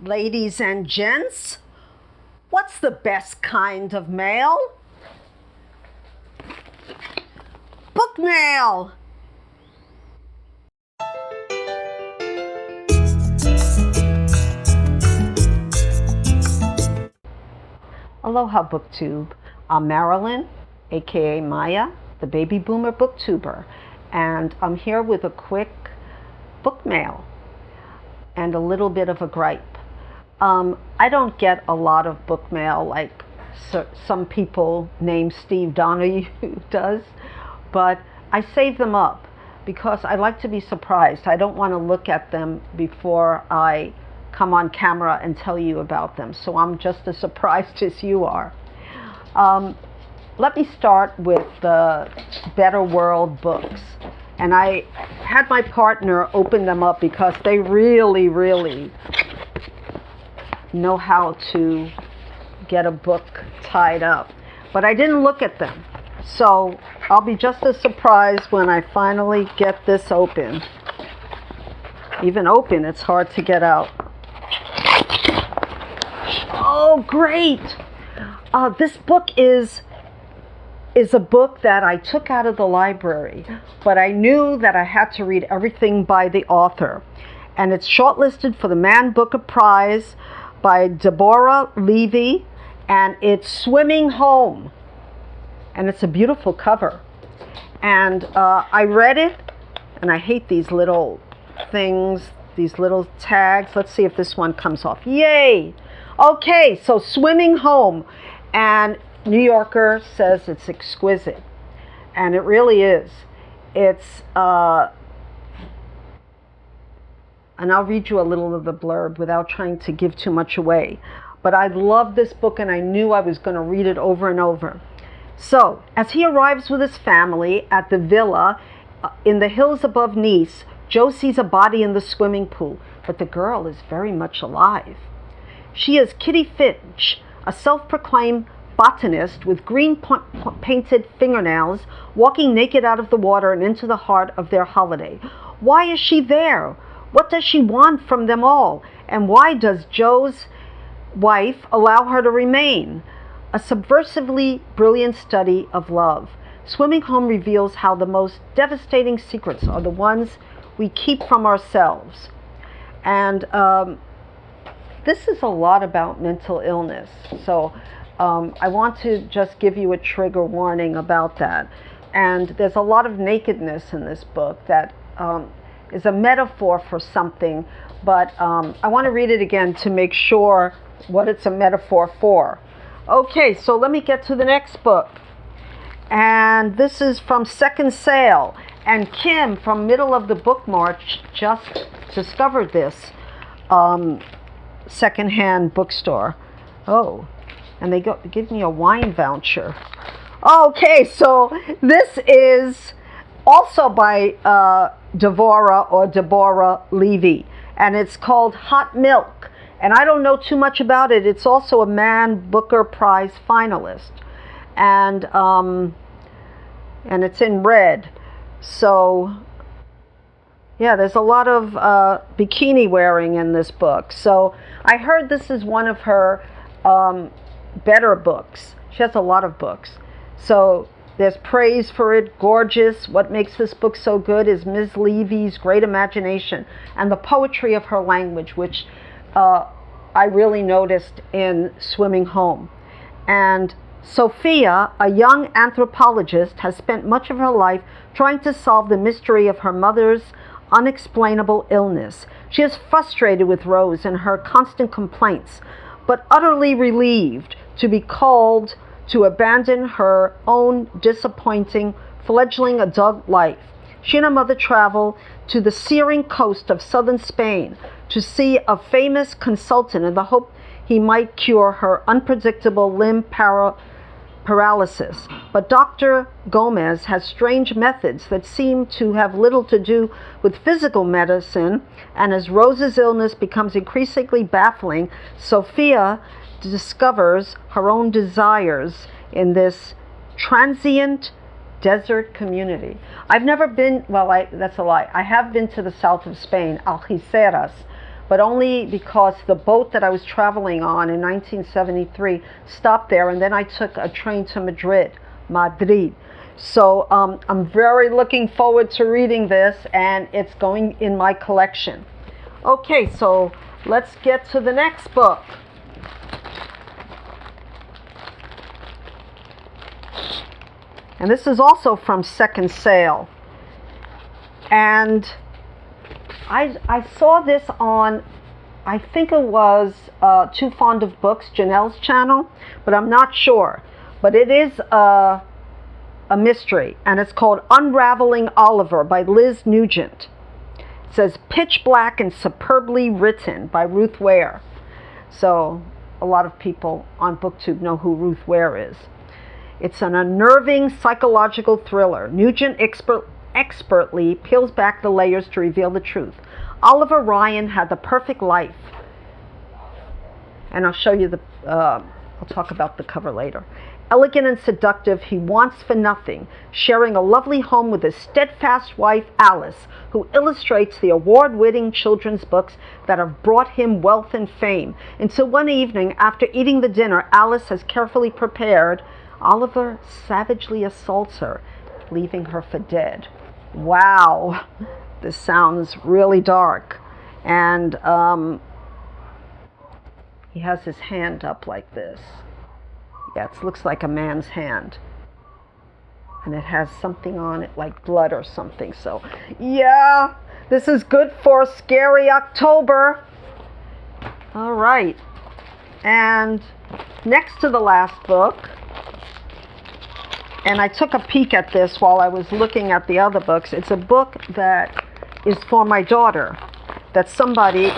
Ladies and gents, what's the best kind of mail? Book mail! Aloha booktube. I'm Marilyn, aka Maya, the baby boomer booktuber, and I'm here with a quick book mail and a little bit of a gripe. I don't get a lot of book mail like some people named Steve Donahue does, but I save them up because I like to be surprised. I don't want to look at them before I come on camera and tell you about them, so I'm just as surprised as you are. Let me start with the Better World books. And I had my partner open them up because they really know how to get a book tied up. But I didn't look at them. So I'll be just as surprised when I finally get this open. Even open, it's hard to get out. Oh, great! This book is a book that I took out of the library, but I knew that I had to read everything by the author. And it's shortlisted for the Man Booker Prize by Devorah Levy, and it's Swimming Home. And it's a beautiful cover. And I read it, and I hate these little things, these little tags. Let's see if this one comes off. Yay! Okay, so Swimming Home. And New Yorker says it's exquisite, and it really is. It's, and I'll read you a little of the blurb without trying to give too much away. But I love this book, and I knew I was going to read it over and over. So, as he arrives with his family at the villa in the hills above Nice, Joe sees a body in the swimming pool, but the girl is very much alive. She is Kitty Finch, a self-proclaimed botanist with green painted fingernails, walking naked out of the water and into the heart of their holiday. Why is she there? What does she want from them all? And why does Joe's wife allow her to remain? A subversively brilliant study of love. Swimming Home reveals how the most devastating secrets are the ones we keep from ourselves. And this is a lot about mental illness. So I want to just give you a trigger warning about that. And there's a lot of nakedness in this book that is a metaphor for something, but I want to read it again to make sure what it's a metaphor for. Okay, so let me get to the next book. And this is from Second Sale. And Kim from Middle of the Book March just discovered this secondhand bookstore. Oh. And they give me a wine voucher. Okay, so this is also by Devorah Levy, and it's called Hot Milk. And I don't know too much about it. It's also a Man Booker Prize finalist, and it's in red. So yeah, there's a lot of bikini wearing in this book. So I heard this is one of her better books. She has a lot of books. So there's praise for it, gorgeous. What makes this book so good is Ms. Levy's great imagination and the poetry of her language, which I really noticed in Swimming Home. And Sophia, a young anthropologist, has spent much of her life trying to solve the mystery of her mother's unexplainable illness. She is frustrated with Rose and her constant complaints, but utterly relieved to be called to abandon her own disappointing, fledgling adult life. She and her mother travel to the searing coast of southern Spain to see a famous consultant in the hope he might cure her unpredictable limb paralysis. But Dr. Gomez has strange methods that seem to have little to do with physical medicine, and as Rose's illness becomes increasingly baffling, Sophia discovers her own desires in this transient desert community. I've never been, well, that's a lie. I have been to the south of Spain, Algeciras, but only because the boat that I was traveling on in 1973 stopped there, and then I took a train to Madrid. So I'm very looking forward to reading this, and it's going in my collection. Okay, so let's get to the next book. And this is also from Second Sale. And I saw this on, I think it was Too Fond of Books, Janelle's channel, but I'm not sure. But it is a mystery, and it's called Unraveling Oliver by Liz Nugent. It says pitch black and superbly written by Ruth Ware. So a lot of people on BookTube know who Ruth Ware is. It's an unnerving psychological thriller. Nugent expertly peels back the layers to reveal the truth. Oliver Ryan had the perfect life. And I'll show you I'll talk about the cover later. Elegant and seductive, he wants for nothing, sharing a lovely home with his steadfast wife, Alice, who illustrates the award-winning children's books that have brought him wealth and fame. Until one evening, after eating the dinner Alice has carefully prepared, Oliver savagely assaults her, leaving her for dead. Wow, this sounds really dark. And he has his hand up like this. Yeah, it looks like a man's hand. And it has something on it like blood or something. So, yeah, this is good for scary October. All right. And next to the last book, and I took a peek at this while I was looking at the other books. It's a book that is for my daughter, that somebody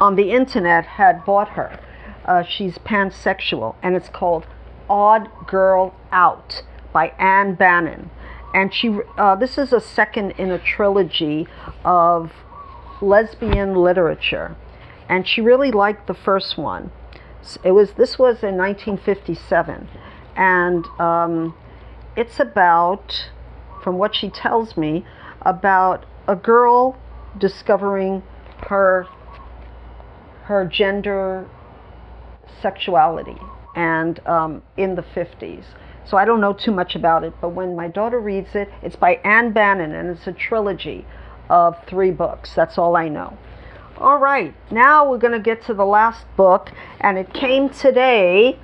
on the internet had bought her. She's pansexual, and it's called Odd Girl Out by Bannon. And this is a second in a trilogy of lesbian literature, and she really liked the first one. This was in 1957, and it's about, from what she tells me, about a girl discovering her gender sexuality, and in the 50s. So I don't know too much about it, but when my daughter reads it, it's by Bannon, and it's a trilogy of 3 books. That's all I know. All right, now we're going to get to the last book, and it came today,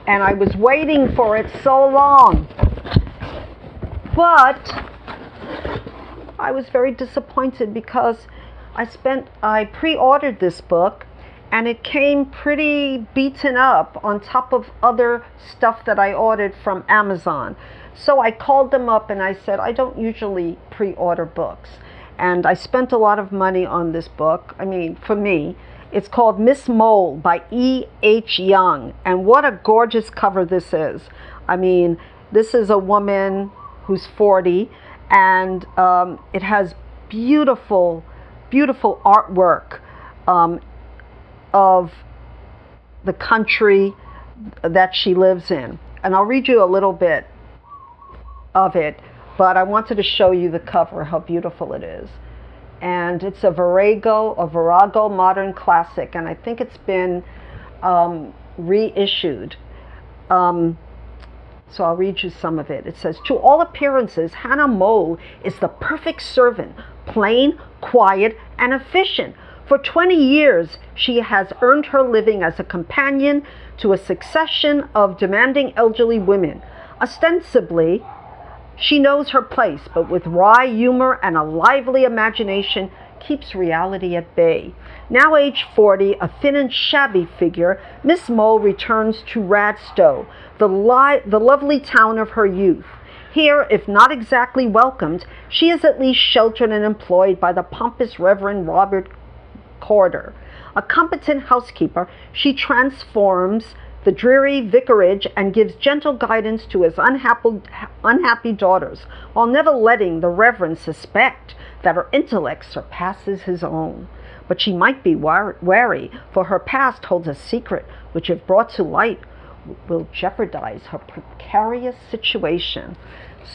and I was waiting for it so long. But I was very disappointed because I pre-ordered this book, and it came pretty beaten up on top of other stuff that I ordered from Amazon. So I called them up and I said, I don't usually pre-order books. And I spent a lot of money on this book. I mean, for me, it's called Miss Mole by E.H. Young. And what a gorgeous cover this is. I mean, this is a woman who's 40, and it has beautiful, beautiful artwork of the country that she lives in. And I'll read you a little bit of it, but I wanted to show you the cover, how beautiful it is. And it's a Virago modern classic, and I think it's been reissued. So I'll read you some of it. It says, to all appearances, Hannah Mole is the perfect servant, plain, quiet, and efficient. For 20 years, she has earned her living as a companion to a succession of demanding elderly women. Ostensibly, she knows her place, but with wry humor and a lively imagination, keeps reality at bay. Now aged 40, a thin and shabby figure, Miss Mole returns to Radstow, the lovely town of her youth. Here, if not exactly welcomed, she is at least sheltered and employed by the pompous Reverend Robert Corder. A competent housekeeper, she transforms the dreary vicarage and gives gentle guidance to his unhappy daughters, while never letting the Reverend suspect that her intellect surpasses his own. But she might be wary, for her past holds a secret which, if brought to light, will jeopardize her precarious situation.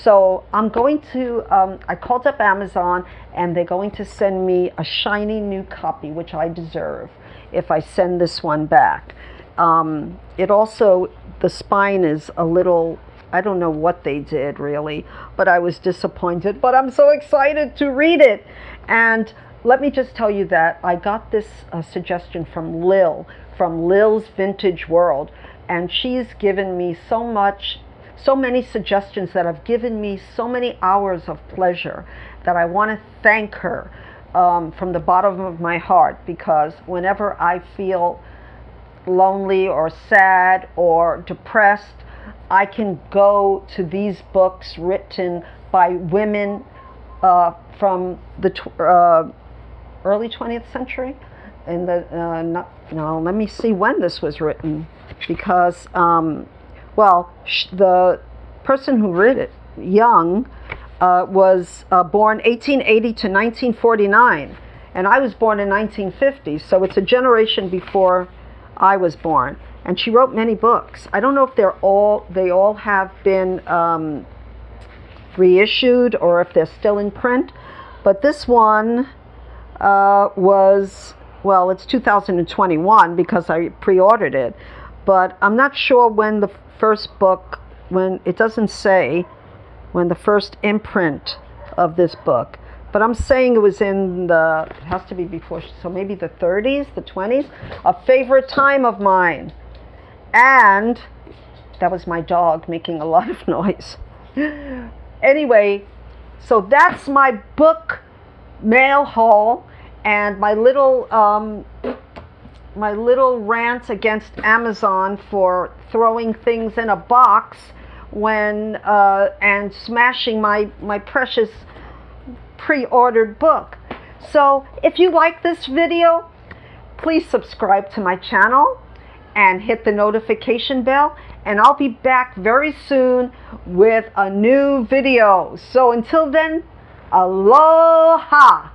So I'm going to, I called up Amazon and they're going to send me a shiny new copy, which I deserve if I send this one back. It also, the spine is a little, I don't know what they did really, but I was disappointed, but I'm so excited to read it. And let me just tell you that I got this suggestion from Lil's Vintage World, and she's given me so many suggestions that have given me so many hours of pleasure that I want to thank her from the bottom of my heart, because whenever I feel lonely or sad or depressed, I can go to these books written by women from the early 20th century. In the let me see when this was written, because the person who wrote it, Young, was born 1880 to 1949, and I was born in 1950, so it's a generation before I was born. And she wrote many books. I don't know if they all have been reissued or if they're still in print, but this one it's 2021 because I pre-ordered it, but I'm not sure when the first book, when it doesn't say when the first imprint of this book, but I'm saying it was in it has to be before, so maybe the 30s, the 20s, a favorite time of mine. And that was my dog making a lot of noise. Anyway, so that's my book mail haul and my little rant against Amazon for throwing things in a box when and smashing my precious pre-ordered book. So if you like this video, please subscribe to my channel and hit the notification bell, and I'll be back very soon with a new video. So until then, aloha!